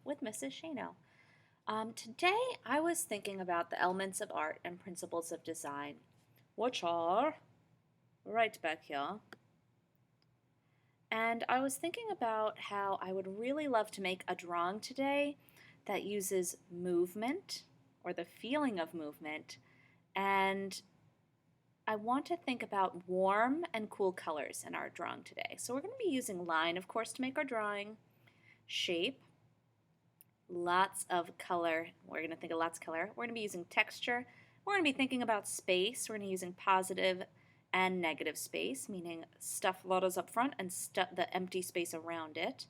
with Mrs. Shano. Today I was thinking about the elements of art and principles of design, which are right back here. And I was thinking about how I would really love to make a drawing today that uses movement or the feeling of movement. And I want to think about warm and cool colors in our drawing today. So we're going to be using line, of course, to make our drawing, shape, lots of color. We're going to think of lots of color. We're going to be using texture. We're going to be thinking about space. We're going to be using positive and negative space, meaning stuff letters up front and the empty space around it.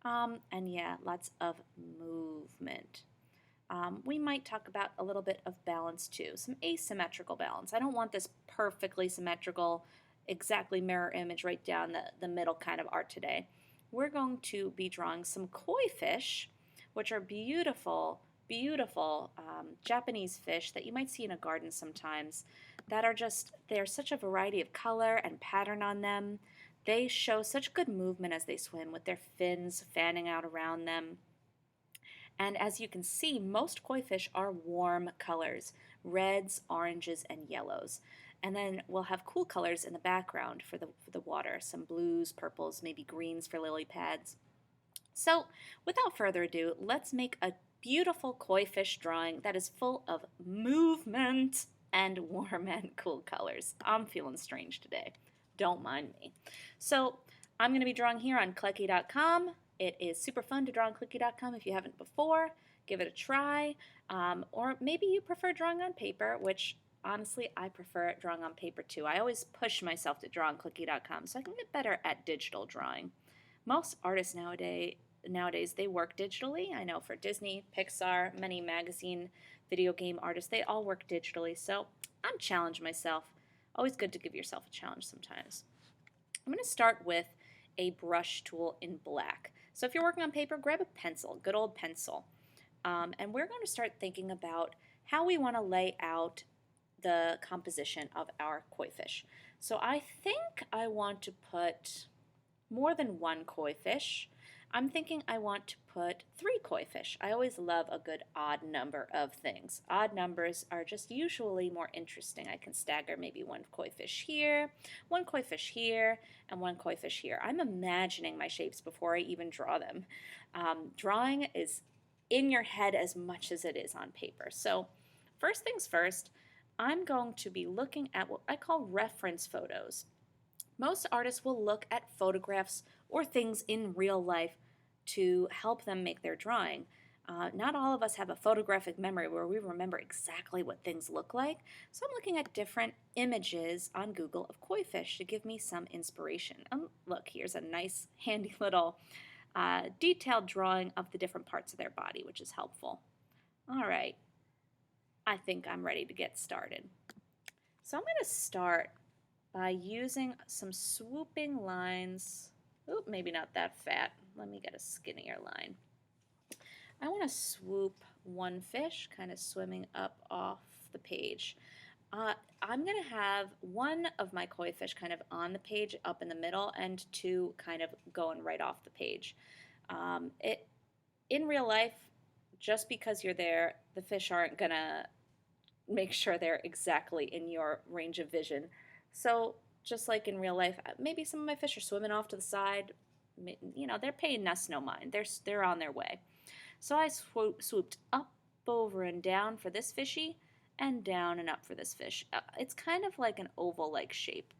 And yeah, lots of movement. We might talk about a little bit of balance too, some asymmetrical balance. I don't want this perfectly symmetrical, exactly mirror image right down the middle kind of art today. We're going to be drawing some koi fish, which are beautiful, beautiful Japanese fish that you might see in a garden sometimes that are just, there's such a variety of color and pattern on them. They show such good movement as they swim with their fins fanning out around them. And as you can see, most koi fish are warm colors, reds, oranges, and yellows. And then we'll have cool colors in the background for the water, some blues, purples, maybe greens for lily pads. So without further ado, let's make a beautiful koi fish drawing that is full of movement and warm and cool colors. I'm feeling strange today. Don't mind me. So I'm going to be drawing here on Clecky.com. It is super fun to draw on Clicky.com if you haven't before. Give it a try. Or maybe you prefer drawing on paper, which honestly I prefer drawing on paper too. I always push myself to draw on Clicky.com so I can get better at digital drawing. Most artists nowadays they work digitally. I know for Disney, Pixar, many magazine, video game artists, they all work digitally. So I'm challenging myself. Always good to give yourself a challenge sometimes. I'm going to start with a brush tool in black. So if you're working on paper, grab a pencil, good old pencil. And we're going to start thinking about how we want to lay out the composition of our koi fish. So I think I want to put more than one koi fish. I'm thinking I want to put 3 koi fish. I always love a good odd number of things. Odd numbers are just usually more interesting. I can stagger maybe 1 koi fish here, 1 koi fish here, and 1 koi fish here. I'm imagining my shapes before I even draw them. Drawing is in your head as much as it is on paper. So first things first, I'm going to be looking at what I call reference photos. Most artists will look at photographs or things in real life to help them make their drawing. Not all of us have a photographic memory where we remember exactly what things look like, so I'm looking at different images on Google of koi fish to give me some inspiration. Look, here's a nice handy little detailed drawing of the different parts of their body, which is helpful. All right, I think I'm ready to get started. So I'm going to start by using some swooping lines. Oop, maybe not that fat. Let me get a skinnier line. I want to swoop one fish kind of swimming up off the page. I'm going to have one of my koi fish kind of on the page up in the middle and 2 kind of going right off the page. In real life, just because you're there, the fish aren't going to make sure they're exactly in your range of vision. So just like in real life, maybe some of my fish are swimming off to the side. You know, they're paying us no mind. They're on their way. So I swooped up, over, and down for this fishy, and down and up for this fish. It's kind of like an oval-like shape.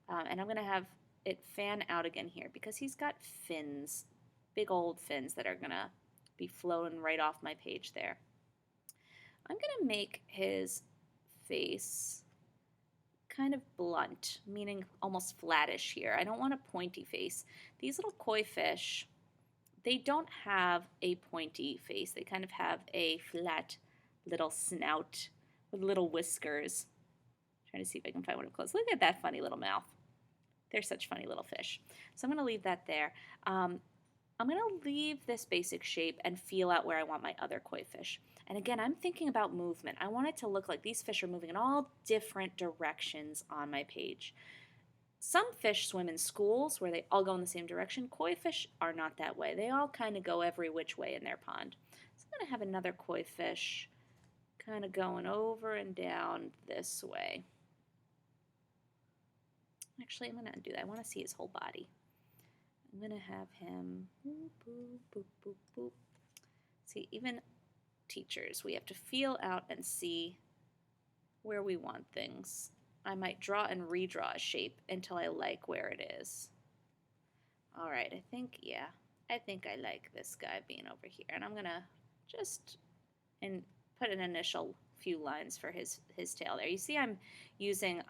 And I'm going to have it fan out again here because he's got fins, big old fins that are going to be flowing right off my page there. I'm going to make his face kind of blunt, meaning almost flattish here. I don't want a pointy face. These little koi fish, they don't have a pointy face. They kind of have a flat little snout with little whiskers. I'm trying to see if I can find one up close. Look at that funny little mouth. They're such funny little fish. So I'm going to leave that there. I'm going to leave this basic shape and feel out where I want my other koi fish. And again, I'm thinking about movement. I want it to look like these fish are moving in all different directions on my page. Some fish swim in schools where they all go in the same direction. Koi fish are not that way. They all kind of go every which way in their pond. So I'm going to have another koi fish kind of going over and down this way. Actually, I'm going to undo that. I want to see his whole body. I'm going to have him boop, boop, boop, boop, boop. See, even teachers, we have to feel out and see where we want things. I might draw and redraw a shape until I like where it is. All right, I think I like this guy being over here. And I'm going to just put an initial few lines for his tail there. You see I'm using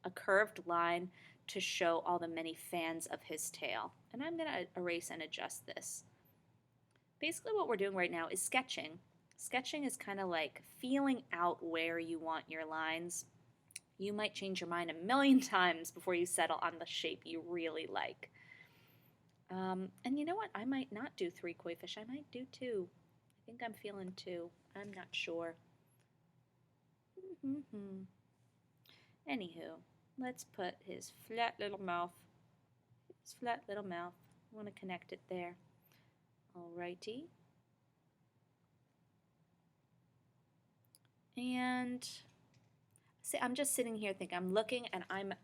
a curved line to show all the many fans of his tail. And I'm going to erase and adjust this. Basically what we're doing right now is sketching. Sketching is kind of like feeling out where you want your lines. You might change your mind a million times before you settle on the shape you really like. And you know what? I might not do 3 koi fish. I might do 2. I think I'm feeling 2. I'm not sure. Anywho, let's put his flat little mouth. I want to connect it there. Alrighty. And see, I'm just sitting here thinking, I'm looking and I'm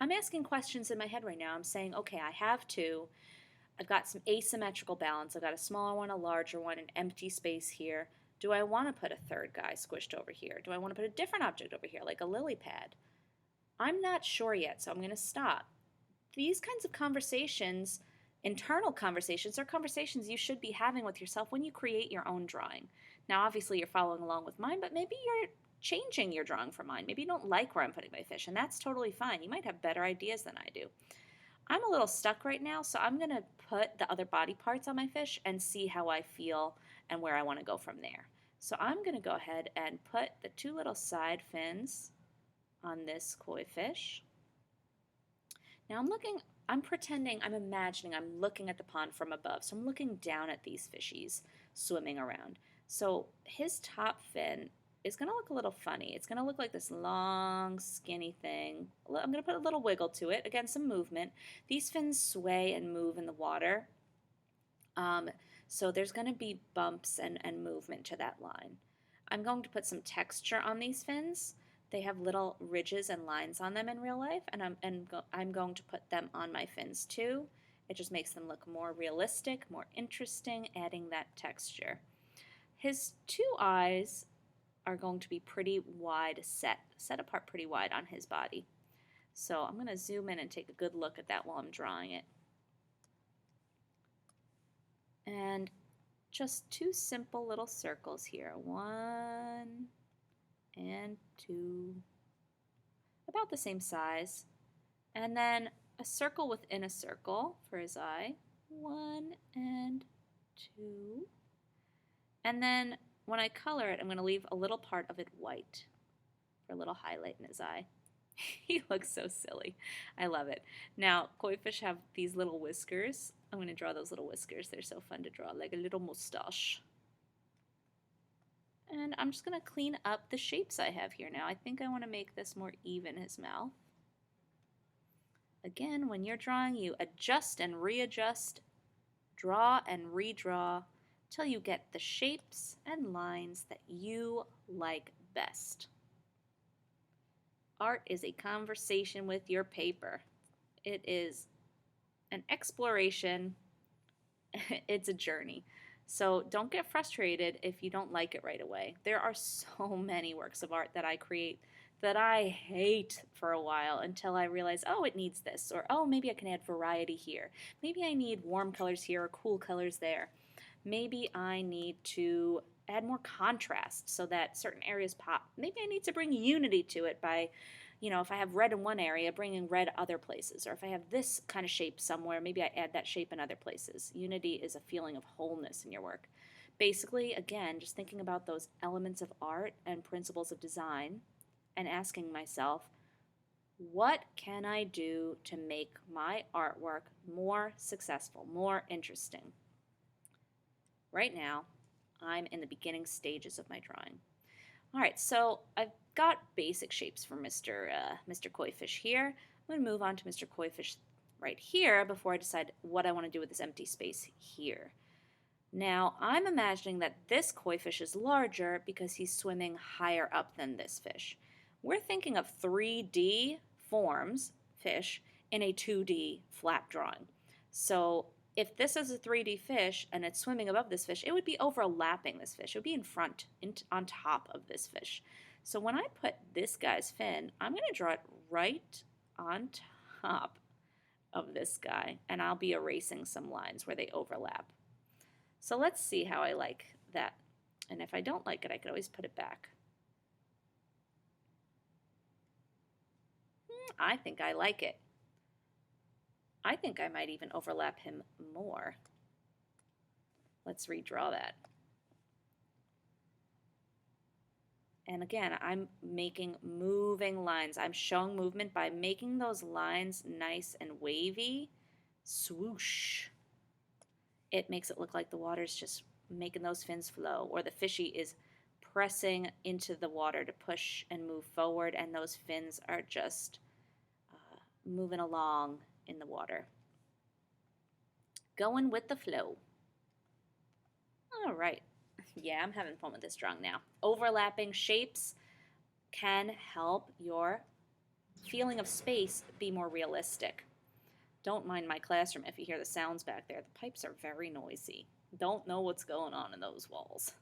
asking questions in my head right now. I'm saying, okay, I have 2. I've got some asymmetrical balance. I've got a smaller one, a larger one, an empty space here. Do I want to put a third guy squished over here? Do I want to put a different object over here, like a lily pad? I'm not sure yet, so I'm going to stop. These kinds of conversations, internal conversations, are conversations you should be having with yourself when you create your own drawing. Now, obviously, you're following along with mine, but maybe you're changing your drawing for mine. Maybe you don't like where I'm putting my fish, and that's totally fine. You might have better ideas than I do. I'm a little stuck right now, so I'm going to put the other body parts on my fish and see how I feel and where I want to go from there. So I'm going to go ahead and put the 2 little side fins on this koi fish. Now I'm pretending, I'm imagining I'm looking at the pond from above. So I'm looking down at these fishies swimming around. So his top fin is going to look a little funny. It's going to look like this long, skinny thing. I'm going to put a little wiggle to it. Again, some movement. These fins sway and move in the water. So there's going to be bumps and movement to that line. I'm going to put some texture on these fins. They have little ridges and lines on them in real life, and I'm going to put them on my fins too. It just makes them look more realistic, more interesting, adding that texture. His 2 eyes are going to be pretty wide set apart pretty wide on his body. So I'm going to zoom in and take a good look at that while I'm drawing it. And just 2 simple little circles here. 1 and 2, about the same size. And then a circle within a circle for his eye. 1 and 2. And then when I color it, I'm going to leave a little part of it white for a little highlight in his eye. He looks so silly. I love it. Now, koi fish have these little whiskers. I'm going to draw those little whiskers. They're so fun to draw, like a little mustache. And I'm just going to clean up the shapes I have here now. I think I want to make this more even, his mouth. Again, when you're drawing, you adjust and readjust, draw and redraw, till you get the shapes and lines that you like best. Art is a conversation with your paper. It is an exploration. It's a journey. So don't get frustrated if you don't like it right away. There are so many works of art that I create that I hate for a while until I realize, oh, it needs this, or oh, maybe I can add variety here. Maybe I need warm colors here or cool colors there. Maybe I need to add more contrast so that certain areas pop. Maybe I need to bring unity to it by, if I have red in one area, bringing red other places. Or if I have this kind of shape somewhere, maybe I add that shape in other places. Unity is a feeling of wholeness in your work. Basically, again, just thinking about those elements of art and principles of design and asking myself, what can I do to make my artwork more successful, more interesting? Right now, I'm in the beginning stages of my drawing. All right, so I've got basic shapes for Mr. Koi Fish here. I'm going to move on to Mr. Koi Fish right here before I decide what I want to do with this empty space here. Now, I'm imagining that this koi fish is larger because he's swimming higher up than this fish. We're thinking of 3D forms, fish, in a 2D flat drawing. So if this is a 3D fish and it's swimming above this fish, it would be overlapping this fish. It would be in front, on top of this fish. So when I put this guy's fin, I'm going to draw it right on top of this guy, and I'll be erasing some lines where they overlap. So let's see how I like that. And if I don't like it, I could always put it back. I think I like it. I think I might even overlap him more. Let's redraw that. And again, I'm making moving lines. I'm showing movement by making those lines nice and wavy. Swoosh. It makes it look like the water's just making those fins flow, or the fishy is pressing into the water to push and move forward, and those fins are just moving along in the water. Going with the flow. All right. Yeah, I'm having fun with this drawing now. Overlapping shapes can help your feeling of space be more realistic. Don't mind my classroom if you hear the sounds back there. The pipes are very noisy. Don't know what's going on in those walls.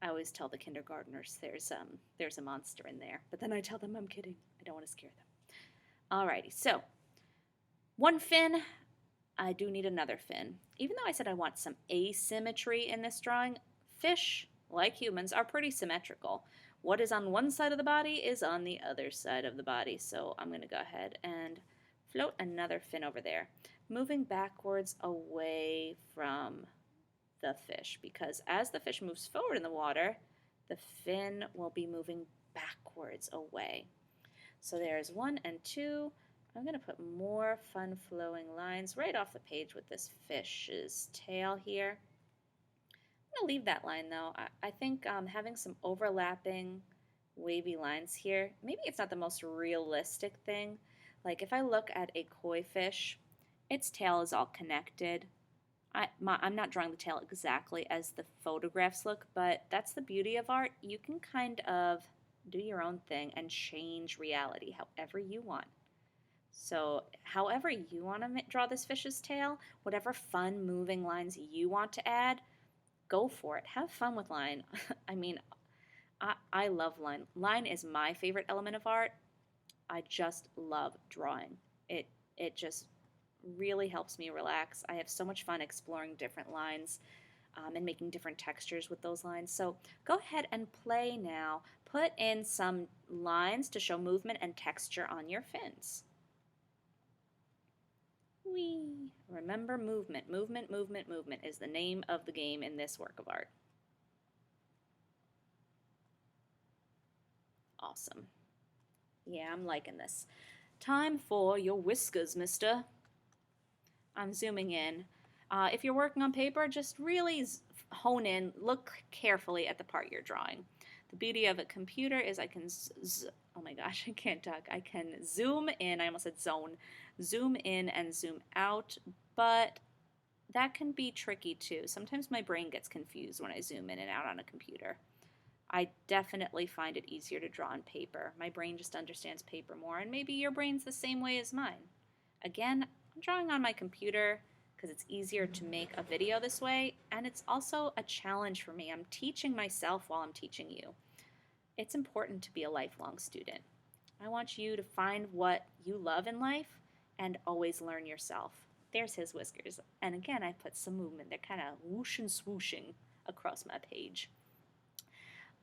I always tell the kindergartners there's a monster in there, but then I tell them I'm kidding. I don't want to scare them. Alrighty, so one fin. I do need another fin. Even though I said I want some asymmetry in this drawing, fish, like humans, are pretty symmetrical. What is on one side of the body is on the other side of the body. So I'm going to go ahead and float another fin over there, moving backwards away from the fish, because as the fish moves forward in the water, the fin will be moving backwards away. So there's 1 and 2. I'm going to put more fun flowing lines right off the page with this fish's tail here. I'm going to leave that line though. I think having some overlapping wavy lines here, maybe it's not the most realistic thing. Like if I look at a koi fish, its tail is all connected. I'm not drawing the tail exactly as the photographs look, but that's the beauty of art. You can kind of do your own thing and change reality however you want. So however you want to draw this fish's tail, whatever fun moving lines you want to add, go for it. Have fun with line. I mean, I love line. Line is my favorite element of art. I just love drawing. It just really helps me relax. I have so much fun exploring different lines and making different textures with those lines. So go ahead and play now. Put in some lines to show movement and texture on your fins. Whee! Remember movement. Movement, movement, movement is the name of the game in this work of art. Awesome. Yeah, I'm liking this. Time for your whiskers, mister. I'm zooming in. If you're working on paper, just really hone in, look carefully at the part you're drawing. The beauty of a computer is I can, oh my gosh, I can't talk. I can zoom in, I almost said zone, zoom in and zoom out, but that can be tricky too. Sometimes my brain gets confused when I zoom in and out on a computer. I definitely find it easier to draw on paper. My brain just understands paper more, and maybe your brain's the same way as mine. Again, I'm drawing on my computer because it's easier to make a video this way, and it's also a challenge for me. I'm teaching myself while I'm teaching you. It's important to be a lifelong student. I want you to find what you love in life and always learn yourself. There's his whiskers. And again, I put some movement. They're kind of whoosh and swooshing across my page.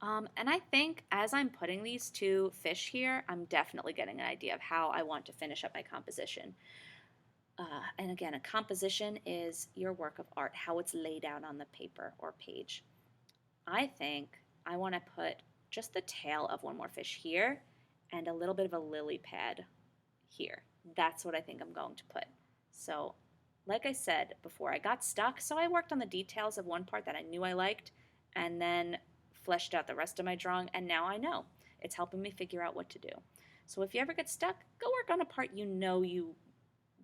And I think as I'm putting these two fish here, I'm definitely getting an idea of how I want to finish up my composition. And again, a composition is your work of art, how it's laid out on the paper or page. I think I want to put just the tail of one more fish here and a little bit of a lily pad here. That's what I think I'm going to put. So like I said before, I got stuck, so I worked on the details of one part that I knew I liked and then fleshed out the rest of my drawing, and now I know. It's helping me figure out what to do. So if you ever get stuck, go work on a part you know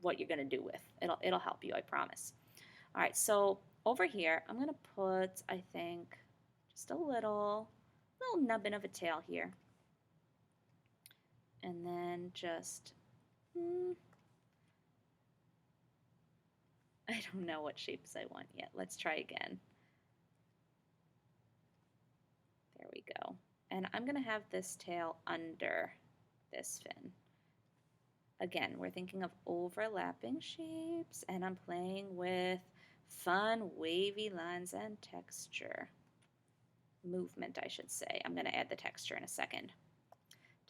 what you're going to do with. It'll help you, I promise. All right, so over here, I'm going to put, I think, just a little nubbin of a tail here. And then just, I don't know what shapes I want yet. Let's try again. There we go. And I'm going to have this tail under this fin. Again, we're thinking of overlapping shapes, and I'm playing with fun, wavy lines and texture. Movement, I should say. I'm going to add the texture in a second.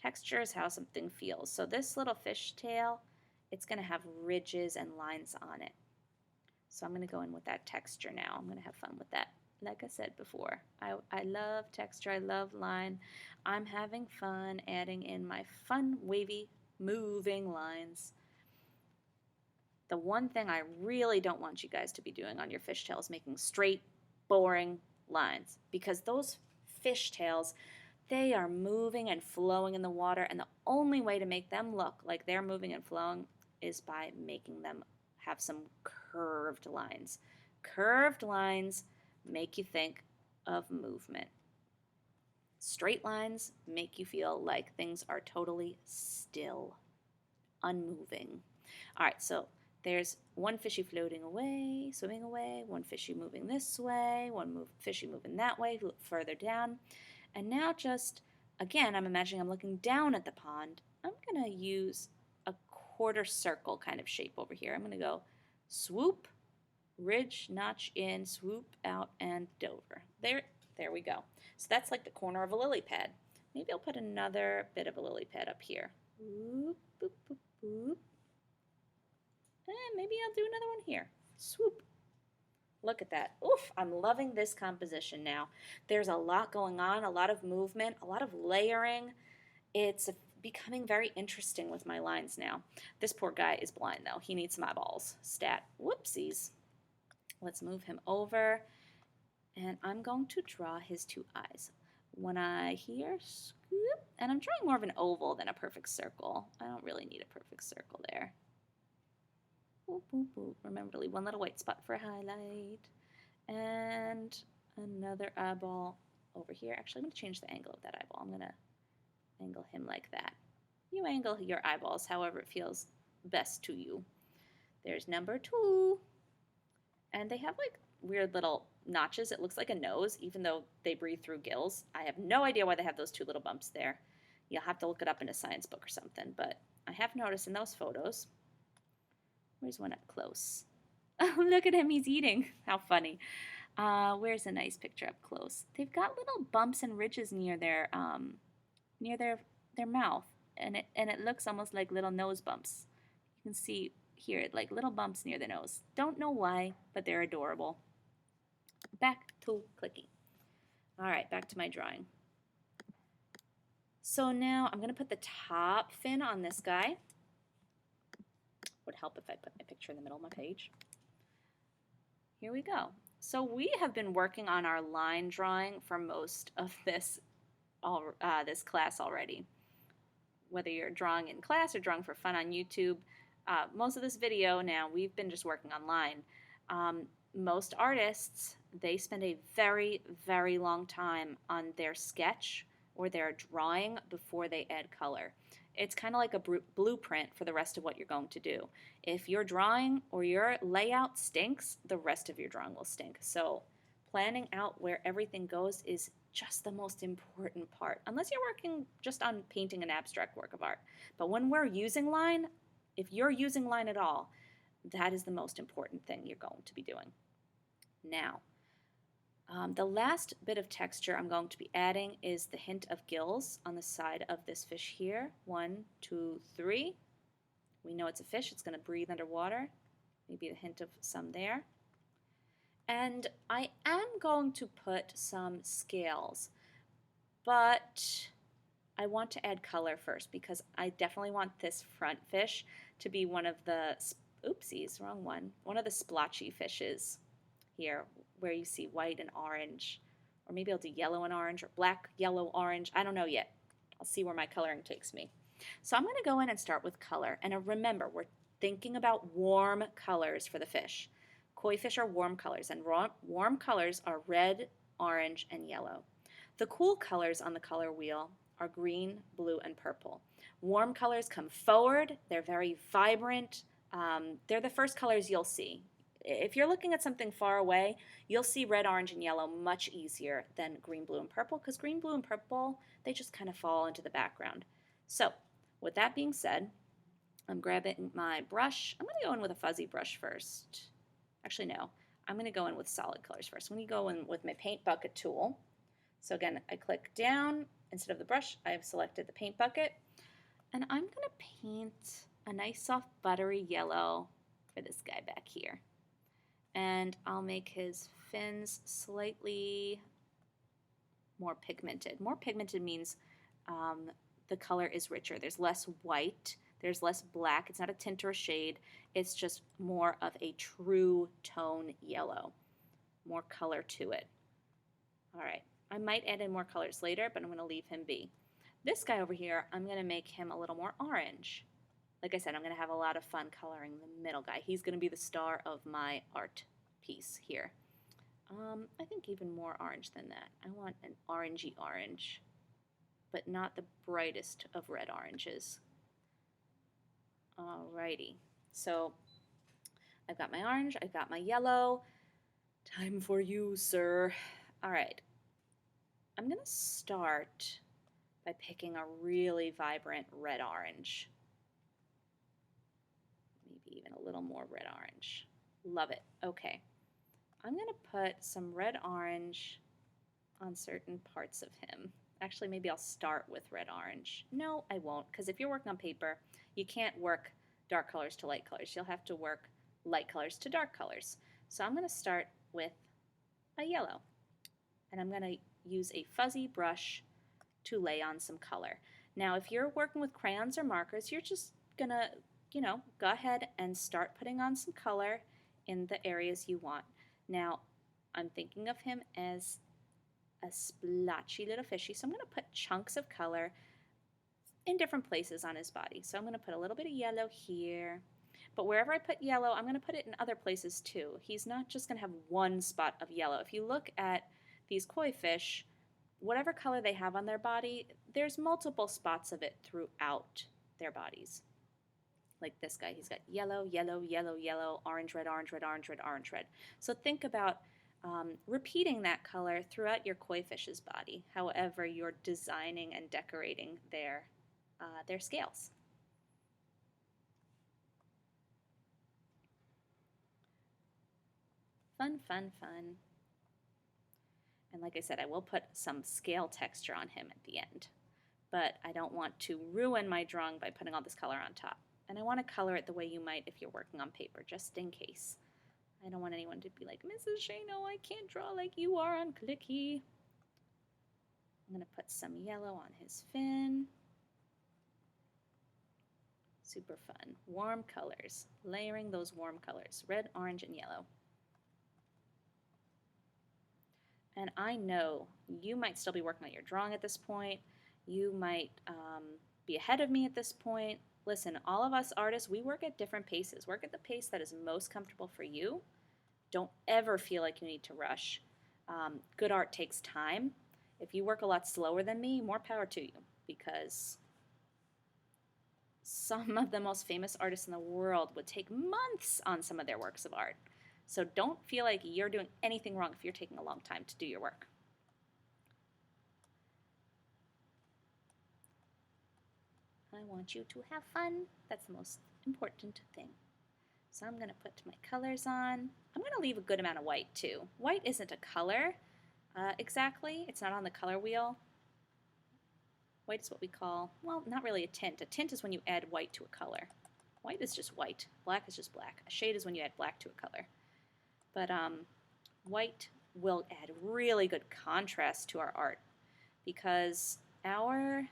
Texture is how something feels. So this little fish tail, it's going to have ridges and lines on it. So I'm going to go in with that texture now. I'm going to have fun with that. Like I said before, I love texture. I love line. I'm having fun adding in my fun, wavy, moving lines. The one thing I really don't want you guys to be doing on your fishtail is making straight, boring lines, because those fishtails, they are moving and flowing in the water, and the only way to make them look like they're moving and flowing is by making them have some curved lines. Curved lines make you think of movement. Straight lines make you feel like things are totally still, unmoving. All right, so there's one fishy floating away, swimming away, one fishy moving this way, fishy moving that way, further down. And now just, again, I'm imagining I'm looking down at the pond. I'm going to use a quarter circle kind of shape over here. I'm going to go swoop, ridge, notch in, swoop out, and over. There we go. So that's like the corner of a lily pad. Maybe I'll put another bit of a lily pad up here. Whoop, boop, boop, boop. And maybe I'll do another one here. Swoop. Look at that. Oof, I'm loving this composition now. There's a lot going on, a lot of movement, a lot of layering. It's becoming very interesting with my lines now. This poor guy is blind though. He needs some eyeballs. Stat. Whoopsies. Let's move him over. And I'm going to draw his two eyes. One eye here, scoop. And I'm drawing more of an oval than a perfect circle. I don't really need a perfect circle there. Boop, boop, boop. Remember to leave one little white spot for a highlight. And another eyeball over here. Actually, I'm going to change the angle of that eyeball. I'm going to angle him like that. You angle your eyeballs however it feels best to you. There's number 2. And they have like weird little notches. It looks like a nose, even though they breathe through gills. I have no idea why they have those 2 little bumps there. You'll have to look it up in a science book or something, but I have noticed in those photos. Where's one up close? Oh, look at him, he's eating. How funny. Where's a nice picture up close? They've got little bumps and ridges near their mouth, and it looks almost like little nose bumps. You can see here, like little bumps near the nose. Don't know why, but they're adorable. Back to clicking. All right, back to my drawing. So now I'm going to put the top fin on this guy. Would help if I put my picture in the middle of my page. Here we go. So we have been working on our line drawing for most of this class already. Whether you're drawing in class or drawing for fun on YouTube, most of this video now we've been just working on line. Most artists, they spend a very, very long time on their sketch or their drawing before they add color. It's kind of like a blueprint for the rest of what you're going to do. If your drawing or your layout stinks, the rest of your drawing will stink. So planning out where everything goes is just the most important part, unless you're working just on painting an abstract work of art. But when we're using line, if you're using line at all, that is the most important thing you're going to be doing. Now, the last bit of texture I'm going to be adding is the hint of gills on the side of this fish here. 1, 2, 3. We know it's a fish. It's going to breathe underwater. Maybe a hint of some there. And I am going to put some scales, but I want to add color first because I definitely want this front fish to be one of the, oopsies, wrong one, one of the splotchy fishes here where you see white and orange, or maybe I'll do yellow and orange or black, yellow, orange. I don't know yet. I'll see where my coloring takes me. So I'm going to go in and start with color. And remember, we're thinking about warm colors for the fish. Koi fish are warm colors, and warm colors are red, orange, and yellow. The cool colors on the color wheel are green, blue, and purple. Warm colors come forward. They're very vibrant. They're the first colors you'll see. If you're looking at something far away, you'll see red, orange, and yellow much easier than green, blue, and purple because green, blue, and purple, they just kind of fall into the background. So with that being said, I'm grabbing my brush. I'm going to go in with a fuzzy brush first. Actually, no. I'm going to go in with solid colors first. I'm going to go in with my paint bucket tool. So again, I click down. Instead of the brush, I have selected the paint bucket. And I'm going to paint a nice soft buttery yellow for this guy back here. And I'll make his fins slightly more pigmented. More pigmented means the color is richer. There's less white, there's less black. It's not a tint or a shade. It's just more of a true tone yellow. More color to it. All right, I might add in more colors later, but I'm going to leave him be. This guy over here, I'm going to make him a little more orange. Like I said, I'm going to have a lot of fun coloring the middle guy. He's going to be the star of my art piece here. I think even more orange than that. I want an orangey orange, but not the brightest of red oranges. Alrighty, so I've got my orange, I've got my yellow. Time for you, sir. All right, I'm going to start by picking a really vibrant red orange. Maybe even a little more red orange. Love it. Okay. I'm going to put some red orange on certain parts of him. Actually, maybe I'll start with red orange. No, I won't, because if you're working on paper, you can't work dark colors to light colors. You'll have to work light colors to dark colors. So I'm going to start with a yellow. And I'm going to use a fuzzy brush to lay on some color. Now, if you're working with crayons or markers, you're just going to, go ahead and start putting on some color in the areas you want. Now, I'm thinking of him as a splotchy little fishy, so I'm going to put chunks of color in different places on his body. So I'm going to put a little bit of yellow here, but wherever I put yellow, I'm going to put it in other places too. He's not just going to have one spot of yellow. If you look at these koi fish, whatever color they have on their body, there's multiple spots of it throughout their bodies. Like this guy, he's got yellow, yellow, yellow, yellow, orange, red, orange, red, orange, red, orange, red. So think about repeating that color throughout your koi fish's body, however you're designing and decorating their scales. Fun, fun, fun. And like I said, I will put some scale texture on him at the end, but I don't want to ruin my drawing by putting all this color on top. And I want to color it the way you might if you're working on paper, just in case. I don't want anyone to be like, Mrs. Shano, I can't draw like you are on Clicky. I'm going to put some yellow on his fin. Super fun. Warm colors. Layering those warm colors. Red, orange, and yellow. And I know you might still be working on your drawing at this point. You might be ahead of me at this point. Listen, all of us artists, we work at different paces. Work at the pace that is most comfortable for you. Don't ever feel like you need to rush. Good art takes time. If you work a lot slower than me, more power to you, because some of the most famous artists in the world would take months on some of their works of art. So don't feel like you're doing anything wrong if you're taking a long time to do your work. I want you to have fun. That's the most important thing. So I'm going to put my colors on. I'm going to leave a good amount of white too. White isn't a color exactly. It's not on the color wheel. White is what we call, well, not really a tint. A tint is when you add white to a color. White is just white. Black is just black. A shade is when you add black to a color. But white will add really good contrast to our art because our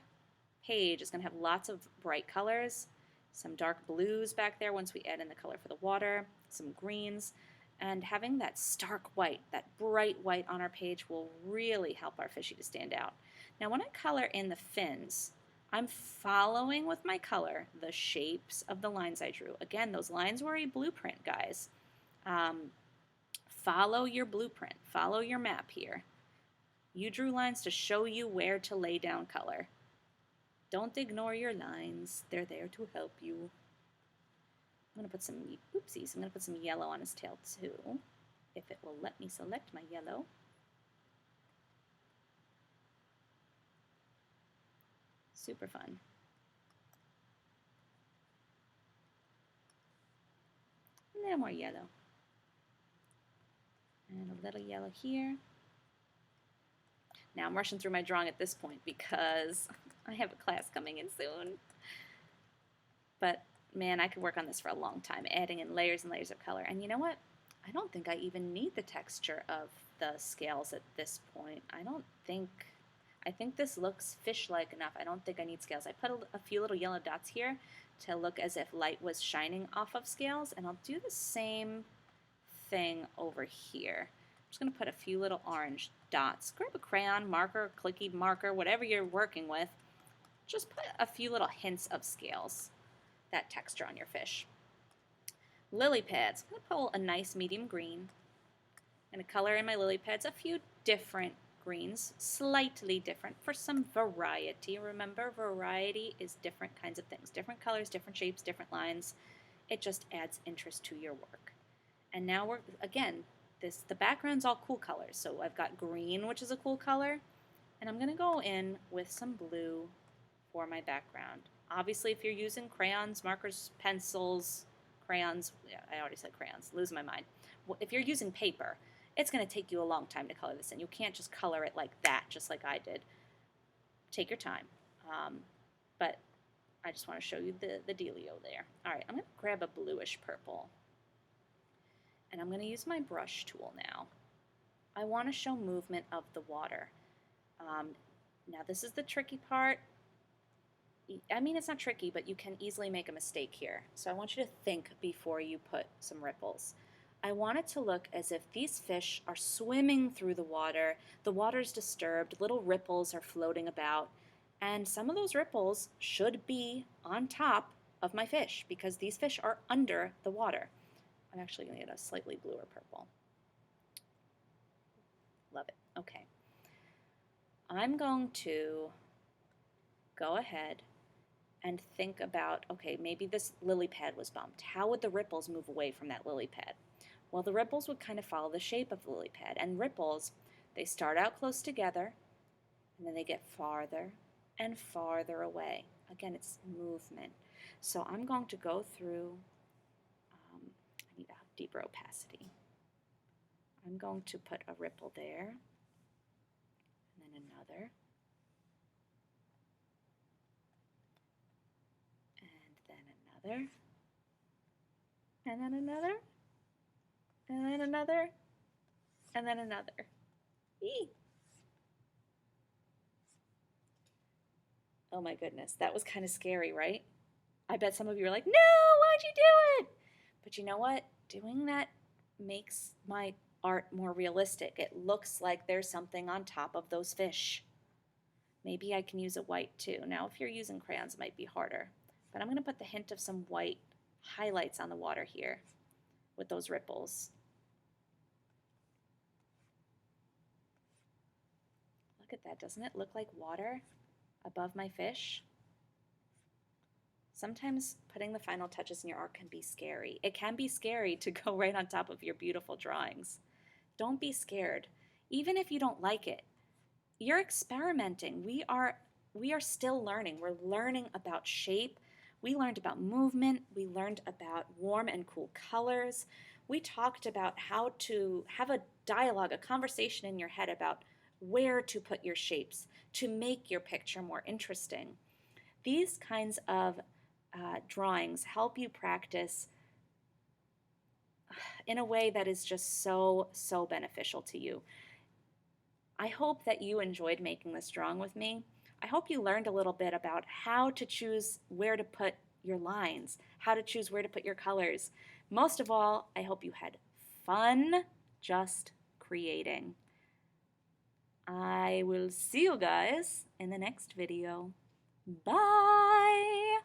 page is going to have lots of bright colors, some dark blues back there once we add in the color for the water, some greens, and having that stark white, that bright white on our page will really help our fishy to stand out. Now when I color in the fins, I'm following with my color the shapes of the lines I drew. Again, those lines were a blueprint, guys. Follow your blueprint. Follow your map here. You drew lines to show you where to lay down color. Don't ignore your lines. They're there to help you. I'm going to put some, oopsies, I'm going to put some yellow on his tail too, if it will let me select my yellow. Super fun. A little more yellow. And a little yellow here. Now I'm rushing through my drawing at this point because I have a class coming in soon. But man, I could work on this for a long time, adding in layers and layers of color. And you know what? I don't think I even need the texture of the scales at this point. I think this looks fish-like enough. I don't think I need scales. I put a few little yellow dots here to look as if light was shining off of scales, and I'll do the same thing over here. I'm just going to put a few little orange dots. Grab a crayon, marker, clicky marker, whatever you're working with. Just put a few little hints of scales, that texture on your fish. Lily pads. I'm going to pull a nice medium green and a color in my lily pads a few different greens, slightly different for some variety. Remember, variety is different kinds of things, different colors, different shapes, different lines. It just adds interest to your work. And now we're, again, the background's all cool colors. So I've got green, which is a cool color, and I'm going to go in with some blue for my background. Obviously, if you're using crayons, markers, pencils, crayons, yeah, I already said crayons, losing my mind. If you're using paper, it's going to take you a long time to color this in. You can't just color it like that, just like I did. Take your time. But I just want to show you the dealio there. All right, I'm going to grab a bluish purple. And I'm going to use my brush tool now. I want to show movement of the water. Now this is the tricky part. I mean, it's not tricky, but you can easily make a mistake here. So I want you to think before you put some ripples. I want it to look as if these fish are swimming through the water's disturbed, little ripples are floating about, and some of those ripples should be on top of my fish because these fish are under the water. I'm actually going to get a slightly bluer purple. Love it. Okay. I'm going to go ahead and think about, okay, maybe this lily pad was bumped. How would the ripples move away from that lily pad? Well, the ripples would kind of follow the shape of the lily pad. And ripples, they start out close together, and then they get farther and farther away. Again, it's movement. So I'm going to go through, I need a deeper opacity. I'm going to put a ripple there, and then another, and then another, and then another, and then another, and then another. Eee. Oh my goodness, that was kind of scary, right? I bet some of you are like, no, why'd you do it? But you know what? Doing that makes my art more realistic. It looks like there's something on top of those fish. Maybe I can use a white too. Now, if you're using crayons, it might be harder. But I'm going to put the hint of some white highlights on the water here with those ripples. Look at that. Doesn't it look like water above my fish? Sometimes putting the final touches in your art can be scary. It can be scary to go right on top of your beautiful drawings. Don't be scared. Even if you don't like it, you're experimenting. We are still learning. We're learning about shape. We learned about movement. We learned about warm and cool colors. We talked about how to have a dialogue, a conversation in your head about where to put your shapes to make your picture more interesting. These kinds of drawings help you practice in a way that is just so beneficial to you. I hope that you enjoyed making this drawing with me. I hope you learned a little bit about how to choose where to put your lines, how to choose where to put your colors. Most of all, I hope you had fun just creating. I will see you guys in the next video. Bye!